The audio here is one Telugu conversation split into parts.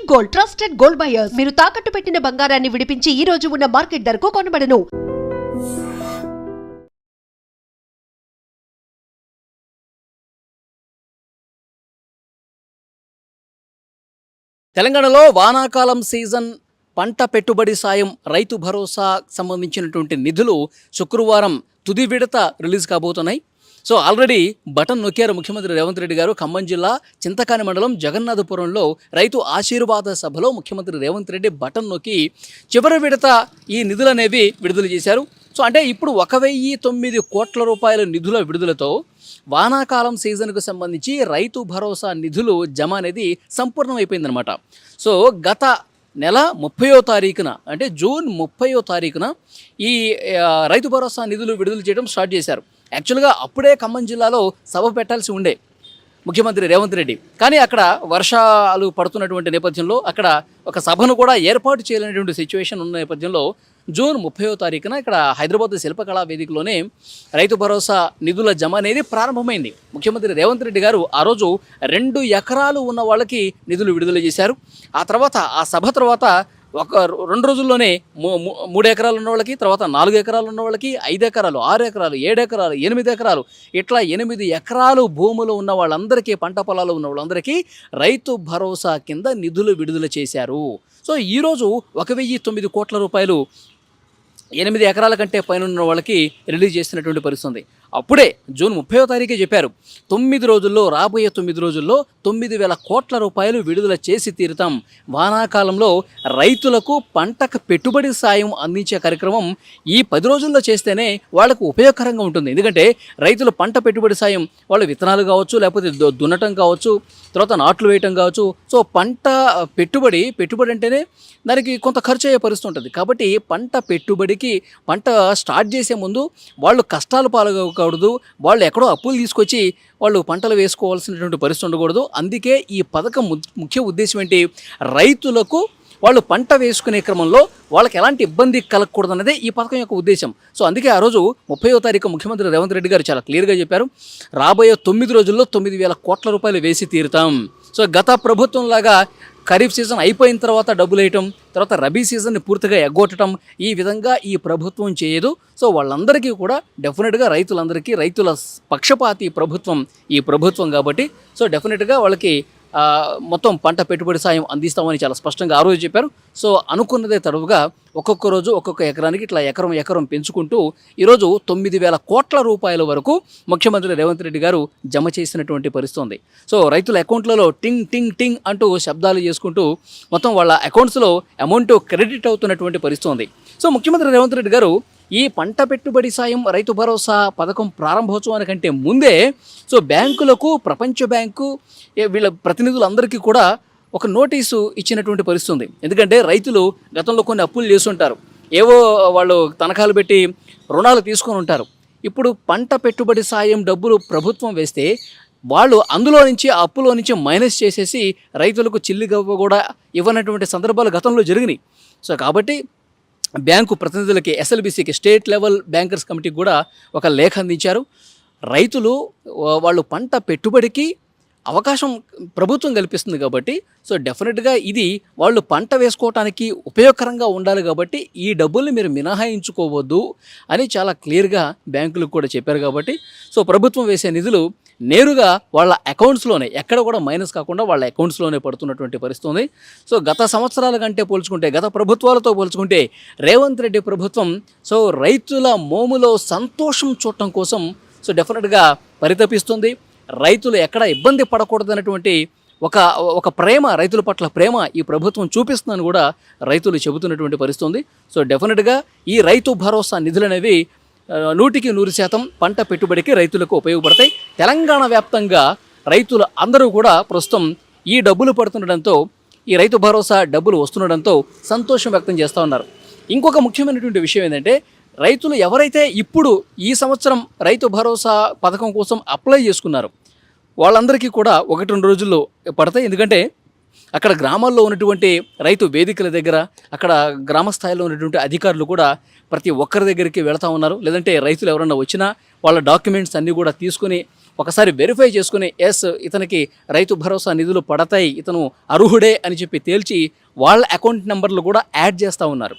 Gold, trusted gold buyers. మీరు తాకట్టు పెట్టిన బంగారాన్ని విడిపించి ఈ రోజు ఉన్న మార్కెట్ ధరకు కొనబడను. తెలంగాణలో వానాకాలం సీజన్ పంట పెట్టుబడి సాయం రైతు భరోసా సంబంధించినటువంటి నిధులు శుక్రవారం తుది విడత రిలీజ్ కాబోతున్నాయి. సో ఆల్రెడీ బటన్ నొక్కారు ముఖ్యమంత్రి రేవంత్ రెడ్డి గారు. ఖమ్మం జిల్లా చింతకాని మండలం జగన్నాథపురంలో రైతు ఆశీర్వాద సభలో ముఖ్యమంత్రి రేవంత్ రెడ్డి బటన్ నొక్కి చివరి విడత ఈ నిధులు అనేవి విడుదల చేశారు. సో అంటే ఇప్పుడు 1,009 కోట్ల రూపాయల నిధుల విడుదలతో వానాకాలం సీజన్కు సంబంధించి రైతు భరోసా నిధులు జమ అనేది సంపూర్ణమైపోయిందనమాట. సో గత నెల 30వ తారీఖున అంటే జూన్ 30వ తారీఖున ఈ రైతు భరోసా నిధులు విడుదల చేయడం స్టార్ట్ చేశారు. యాక్చువల్గా అప్పుడే ఖమ్మం జిల్లాలో సభ పెట్టాల్సి ఉండే ముఖ్యమంత్రి రేవంత్ రెడ్డి, కానీ అక్కడ వర్షాలు పడుతున్నటువంటి నేపథ్యంలో అక్కడ ఒక సభను కూడా ఏర్పాటు చేయలేనటువంటి సిచ్యువేషన్ ఉన్న నేపథ్యంలో జూన్ 30వ తారీఖున ఇక్కడ హైదరాబాద్ శిల్పకళా వేదికలోనే రైతు భరోసా నిధుల జమ అనేది ప్రారంభమైంది. ముఖ్యమంత్రి రేవంత్ రెడ్డి గారు ఆ రోజు 2 ఎకరాలు ఉన్న వాళ్ళకి నిధులు విడుదల చేశారు. ఆ తర్వాత ఆ సభ తర్వాత ఒక 2 రోజుల్లోనే 3 ఎకరాలు ఉన్న వాళ్ళకి, తర్వాత 4 ఎకరాలు ఉన్న వాళ్ళకి, 5 ఎకరాలు, 6 ఎకరాలు, 7 ఎకరాలు, 8 ఎకరాలు, ఇట్లా 8 ఎకరాలు భూములు ఉన్న వాళ్ళందరికీ, పంట పొలాలు ఉన్న వాళ్ళందరికీ రైతు భరోసా కింద నిధులు విడుదల చేశారు. సో ఈరోజు 1,009 కోట్ల రూపాయలు 8 ఎకరాల కంటే పైన ఉన్న వాళ్ళకి రిలీజ్ చేసినటువంటి పరిస్థితి ఉంది. అప్పుడే జూన్ 30వ తారీఖే చెప్పారు, 9 రోజుల్లో, రాబోయే 9 రోజుల్లో 9,000 కోట్ల రూపాయలు విడుదల చేసి తీరుతాం. వానాకాలంలో రైతులకు పంటకు పెట్టుబడి సాయం అందించే కార్యక్రమం ఈ 10 రోజుల్లో చేస్తేనే వాళ్ళకు ఉపయోగకరంగా ఉంటుంది. ఎందుకంటే రైతులు పంట పెట్టుబడి సాయం, వాళ్ళు విత్తనాలు కావచ్చు, లేకపోతే దున్నటం కావచ్చు, తర్వాత నాట్లు వేయటం కావచ్చు. సో పంట పెట్టుబడి అంటేనే దానికి కొంత ఖర్చు అయ్యే పరిస్థితి ఉంటుంది. కాబట్టి పంట పెట్టుబడికి, పంట స్టార్ట్ చేసే ముందు వాళ్ళు కష్టాలు పాల్గొకూడదు, వాళ్ళు ఎక్కడో అప్పులు తీసుకొచ్చి వాళ్ళు పంటలు వేసుకోవాల్సినటువంటి పరిస్థితి ఉండకూడదు. అందుకే ఈ పథకం ముఖ్య ఉద్దేశం ఏంటి, రైతులకు వాళ్ళు పంట వేసుకునే క్రమంలో వాళ్ళకి ఎలాంటి ఇబ్బంది కలగకూడదు అన్నదే ఈ పథకం యొక్క ఉద్దేశం. సో అందుకే ఆ రోజు 30వ తారీఖు ముఖ్యమంత్రి రేవంత్ రెడ్డి గారు చాలా క్లియర్గా చెప్పారు, రాబోయే 9 రోజుల్లో 9,000 కోట్ల రూపాయలు వేసి తీరుతాం. సో గత ప్రభుత్వం లాగా ఖరీఫ్ సీజన్ అయిపోయిన తర్వాత డబ్బులు వేయటం, తర్వాత రబీ సీజన్ని పూర్తిగా ఎగ్గొట్టడం, ఈ విధంగా ఈ ప్రభుత్వం చేయదు. సో వాళ్ళందరికీ కూడా డెఫినెట్గా రైతులందరికీ, రైతుల పక్షపాతి ప్రభుత్వం ఈ ప్రభుత్వం కాబట్టి సో డెఫినెట్గా వాళ్ళకి మొత్తం పంట పెట్టుబడి సాయం అందిస్తామని చాలా స్పష్టంగా ఆ రోజు చెప్పారు. సో అనుకున్నదే తడవుగా ఒక్కొక్క రోజు ఒక్కొక్క ఎకరానికి ఇట్లా ఎకరం పెంచుకుంటూ ఈరోజు 9,000 కోట్ల రూపాయల వరకు ముఖ్యమంత్రి రేవంత్ రెడ్డి గారు జమ చేసినటువంటి పరిస్థితి ఉంది. సో రైతుల అకౌంట్లలో టింగ్ టింగ్ టింగ్ అంటూ శబ్దాలు చేసుకుంటూ మొత్తం వాళ్ళ అకౌంట్స్లో అమౌంట్ క్రెడిట్ అవుతున్నటువంటి పరిస్థితి ఉంది. సో ముఖ్యమంత్రి రేవంత్ రెడ్డి గారు ఈ పంట పెట్టుబడి సాయం రైతు భరోసా పథకం ప్రారంభోత్సవానికంటే ముందే సో బ్యాంకులకు, ప్రపంచ బ్యాంకు వీళ్ళ ప్రతినిధులందరికీ కూడా ఒక నోటీసు ఇచ్చినటువంటి పరిస్థితి ఉంది. ఎందుకంటే రైతులు గతంలో కొన్ని అప్పులు చేస్తుంటారు, ఏవో వాళ్ళు తనఖాలు పెట్టి రుణాలు తీసుకొని ఉంటారు. ఇప్పుడు పంట పెట్టుబడి సాయం డబ్బులు ప్రభుత్వం వేస్తే వాళ్ళు అందులో నుంచి, ఆ అప్పులో నుంచి మైనస్ చేసేసి రైతులకు చిల్లిగవ్వ కూడా ఇవ్వనటువంటి సందర్భాలు గతంలో జరిగినాయి. సో కాబట్టి బ్యాంకు ప్రతినిధులకి, ఎస్ఎల్బిసికి, స్టేట్ లెవెల్ బ్యాంకర్స్ కమిటీకి కూడా ఒక లేఖ అందించారు. రైతులు వాళ్ళు పంట పెట్టుబడికి అవకాశం ప్రభుత్వం కల్పిస్తుంది కాబట్టి సో డెఫినెట్గా ఇది వాళ్ళు పంట వేసుకోవటానికి ఉపయోగకరంగా ఉండాలి కాబట్టి ఈ డబ్బుల్ని మీరు మినహాయించుకోవద్దు అని చాలా క్లియర్గా బ్యాంకులకు కూడా చెప్పారు. కాబట్టి సో ప్రభుత్వం వేసే నిధులు నేరుగా వాళ్ళ అకౌంట్స్లోనే, ఎక్కడ కూడా మైనస్ కాకుండా వాళ్ళ అకౌంట్స్లోనే పడుతున్నటువంటి పరిస్థితి ఉంది. సో గత సంవత్సరాల కంటే పోల్చుకుంటే, గత ప్రభుత్వాలతో పోల్చుకుంటే రేవంత్ రెడ్డి ప్రభుత్వం సో రైతుల మోములో సంతోషం చూడటం కోసం సో డెఫినెట్గా పరితపిస్తుంది. రైతులు ఎక్కడ ఇబ్బంది పడకూడదన్నటువంటి ఒక ప్రేమ, రైతుల పట్ల ప్రేమ ఈ ప్రభుత్వం చూపిస్తుందని కూడా రైతులు చెబుతున్నటువంటి పరిస్థితి ఉంది. సో డెఫినెట్గా ఈ రైతు భరోసా నిధులు అనేవి 100% పంట పెట్టుబడికి రైతులకు ఉపయోగపడతాయి. తెలంగాణ వ్యాప్తంగా రైతులు అందరూ కూడా ప్రస్తుతం ఈ డబ్బులు పడుతుండడంతో, ఈ రైతు భరోసా డబ్బులు వస్తుండడంతో సంతోషం వ్యక్తం చేస్తూ ఉన్నారు. ఇంకొక ముఖ్యమైనటువంటి విషయం ఏంటంటే, రైతులు ఎవరైతే ఇప్పుడు ఈ సంవత్సరం రైతు భరోసా పథకం కోసం అప్లై చేసుకున్నారు వాళ్ళందరికీ కూడా 1-2 రోజుల్లో పడతాయి. ఎందుకంటే అక్కడ గ్రామాల్లో ఉన్నటువంటి రైతు వేదికల దగ్గర, అక్కడ గ్రామ స్థాయిలో ఉన్నటువంటి అధికారులు కూడా ప్రతి ఒక్కరి దగ్గరికి వెళతా ఉన్నారు. లేదంటే రైతులు ఎవరన్నా వచ్చినా వాళ్ళ డాక్యుమెంట్స్ అన్నీ కూడా తీసుకుని ఒకసారి వెరిఫై చేసుకుని ఎస్ ఇతనికి రైతు భరోసా నిధులు పడతాయి, ఇతను అర్హుడే అని చెప్పి తేల్చి వాళ్ళ అకౌంట్ నెంబర్లు కూడా యాడ్ చేస్తూ ఉన్నారు.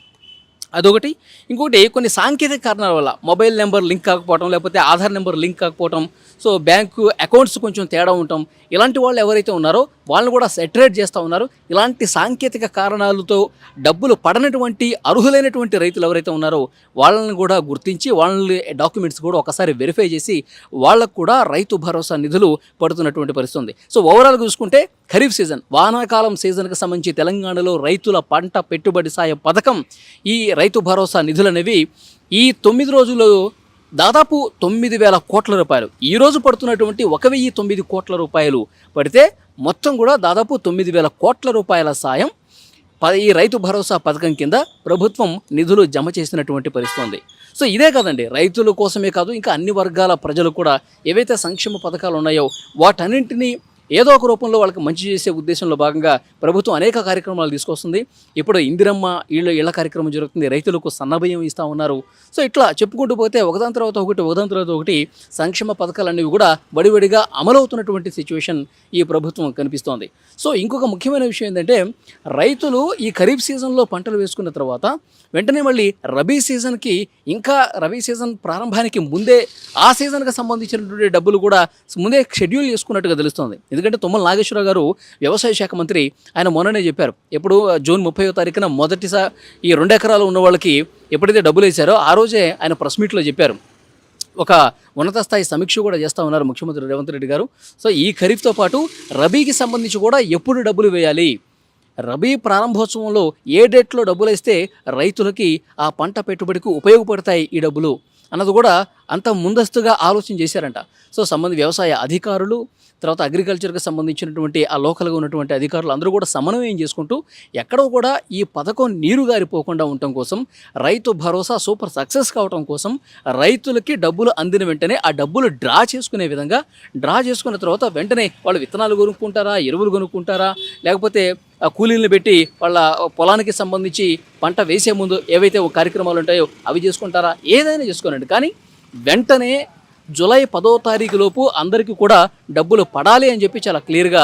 అదొకటి. ఇంకొకటి కొన్ని సాంకేతిక కారణాల వల్ల మొబైల్ నెంబర్ లింక్ కాకపోవడం, లేకపోతే ఆధార్ నెంబర్ లింక్ కాకపోవడం, సో బ్యాంకు అకౌంట్స్ కొంచెం తేడా ఉండటం, ఇలాంటి వాళ్ళు ఎవరైతే ఉన్నారో వాళ్ళని కూడా సెటరేట్ చేస్తూ ఉన్నారు. ఇలాంటి సాంకేతిక కారణాలతో డబ్బులు పడనటువంటి అర్హులైనటువంటి రైతులు ఎవరైతే ఉన్నారో వాళ్ళని కూడా గుర్తించి వాళ్ళ డాక్యుమెంట్స్ కూడా ఒకసారి వెరిఫై చేసి వాళ్ళకు కూడా రైతు భరోసా నిధులు పడుతున్నటువంటి పరిస్థితి ఉంది. సో ఓవరాల్ చూసుకుంటే ఖరీఫ్ సీజన్, వానాకాలం సీజన్కి సంబంధించి తెలంగాణలో రైతుల పంట పెట్టుబడి సాయం పథకం, ఈ రైతు భరోసా నిధులు అనేవి ఈ 9 రోజుల్లో దాదాపు 9,000 కోట్ల రూపాయలు, ఈరోజు పడుతున్నటువంటి 1,009 కోట్ల రూపాయలు పడితే మొత్తం కూడా దాదాపు 9,000 కోట్ల రూపాయల సాయం ఈ రైతు భరోసా పథకం కింద ప్రభుత్వం నిధులు జమ చేసినటువంటి పరిస్థితి ఉంది. సో ఇదే కాదండి, రైతుల కోసమే కాదు ఇంకా అన్ని వర్గాల ప్రజలు కూడా ఏవైతే సంక్షేమ పథకాలు ఉన్నాయో వాటన్నింటినీ ఏదో ఒక రూపంలో వాళ్ళకి మంచి చేసే ఉద్దేశంలో భాగంగా ప్రభుత్వం అనేక కార్యక్రమాలు తీసుకొస్తుంది. ఇప్పుడు ఇందిరమ్మ ఇళ్ళ కార్యక్రమం జరుగుతుంది, రైతులకు సన్నబియ్యం ఇస్తూ ఉన్నారు. సో ఇట్లా చెప్పుకుంటూ పోతే ఒకదాని తర్వాత ఒకటి సంక్షేమ పథకాలన్నీ కూడా బడిబడిగా అమలవుతున్నటువంటి సిచ్యువేషన్ ఈ ప్రభుత్వం కనిపిస్తోంది. సో ఇంకొక ముఖ్యమైన విషయం ఏంటంటే రైతులు ఈ ఖరీఫ్ సీజన్లో పంటలు వేసుకున్న తర్వాత వెంటనే మళ్ళీ రబీ సీజన్కి, ఇంకా రబీ సీజన్ ప్రారంభానికి ముందే ఆ సీజన్కి సంబంధించినటువంటి డబ్బులు కూడా ముందే షెడ్యూల్ చేసుకున్నట్టుగా తెలుస్తోంది. ఎందుకంటే తుమ్మల నాగేశ్వరరావు గారు వ్యవసాయ శాఖ మంత్రి, ఆయన మొన్ననే చెప్పారు, ఎప్పుడు జూన్ 30వ తారీఖున మొదటిసారి ఈ 2 ఎకరాలు ఉన్న వాళ్ళకి ఎప్పుడైతే డబ్బులు వేశారో ఆ రోజే ఆయన ప్రెస్ మీట్లో చెప్పారు. ఒక ఉన్నత స్థాయి సమీక్ష కూడా చేస్తూ ఉన్నారు ముఖ్యమంత్రి రేవంత్ రెడ్డి గారు. సో ఈ ఖరీఫ్తో పాటు రబీకి సంబంధించి కూడా ఎప్పుడు డబ్బులు వేయాలి, రబీ ప్రారంభోత్సవంలో ఏ డేట్లో డబ్బులు వేస్తే రైతులకి ఆ పంట పెట్టుబడికి ఉపయోగపడతాయి ఈ డబ్బులు అన్నది కూడా అంత ముందస్తుగా ఆలోచన చేశారంట. సో వ్యవసాయ అధికారులు, తర్వాత అగ్రికల్చర్కి సంబంధించినటువంటి ఆ లోకల్గా ఉన్నటువంటి అధికారులు అందరూ కూడా సమన్వయం చేసుకుంటూ ఎక్కడో కూడా ఈ పథకం నీరు గారిపోకుండా ఉండటం కోసం, రైతు భరోసా సూపర్ సక్సెస్ కావడం కోసం రైతులకి డబ్బులు అందిన వెంటనే ఆ డబ్బులు డ్రా చేసుకునే విధంగా, డ్రా చేసుకున్న తర్వాత వెంటనే వాళ్ళు విత్తనాలు కొనుక్కుంటారా, ఎరువులు కొనుక్కుంటారా, లేకపోతే కూలీలను పెట్టి వాళ్ళ పొలానికి సంబంధించి పంట వేసే ముందు ఏవైతే కార్యక్రమాలు ఉంటాయో అవి చేసుకుంటారా, ఏదైనా చేసుకోనండి. కానీ వెంటనే జూలై 10వ తారీఖు లోపు అందరికీ కూడా డబ్బులు పడాలి అని చెప్పి చాలా క్లియర్గా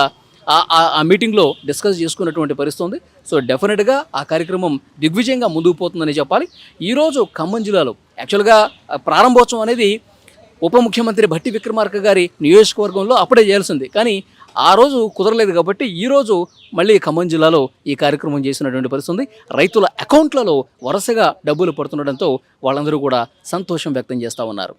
ఆ మీటింగ్లో డిస్కస్ చేసుకున్నటువంటి పరిస్థితి ఉంది. సో డెఫినెట్గా ఆ కార్యక్రమం దిగ్విజయంగా ముందుకు పోతుందని చెప్పాలి. ఈరోజు ఖమ్మం జిల్లాలో యాక్చువల్గా ప్రారంభోత్సవం అనేది ఉప ముఖ్యమంత్రి భట్టి విక్రమార్క గారి నియోజకవర్గంలో అప్పుడే చేయాల్సింది, కానీ ఆ రోజు కుదరలేదు కాబట్టి ఈరోజు మళ్ళీ ఖమ్మం జిల్లాలో ఈ కార్యక్రమం చేసినటువంటి పరిస్థితి ఉంది. రైతుల అకౌంట్లలో వరుసగా డబ్బులు పడుతుండడంతో వాళ్ళందరూ కూడా సంతోషం వ్యక్తం చేస్తూ ఉన్నారు.